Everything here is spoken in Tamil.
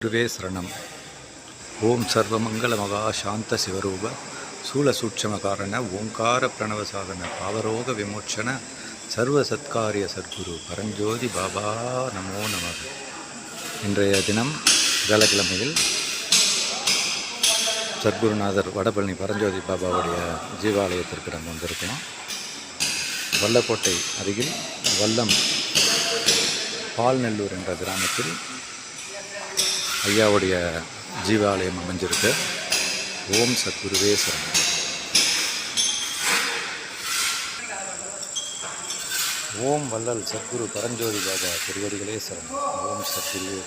குருவே சரணம். ஓம் சர்வமங்கள மகா சாந்த சிவரூப சூலசூட்சமகாரண ஓங்கார பிரணவசாதன பாவரோக விமோச்சன சர்வ சத்காரிய சத்குரு பரஞ்சோதி பாபா நமோ நமக. இன்றைய தினம் வியாழக்கிழமையில் சத்குருநாதர் வடபழனி பரஞ்சோதி பாபாவுடைய ஜீவாலயத்திற்கு நம்ம வந்திருக்கோம். வல்லக்கோட்டை அருகில் வல்லம் பால்நெல்லூர் என்ற கிராமத்தில் ஐயாவுடைய ஜீவாலயம் அமைஞ்சிருக்கு. ஓம் சத்குருவே சரணம். ஓம் வள்ளல் சத்குரு பரஞ்சோதி பாபா திருவடிகளே சரணம். ஓம் சத்குருவே.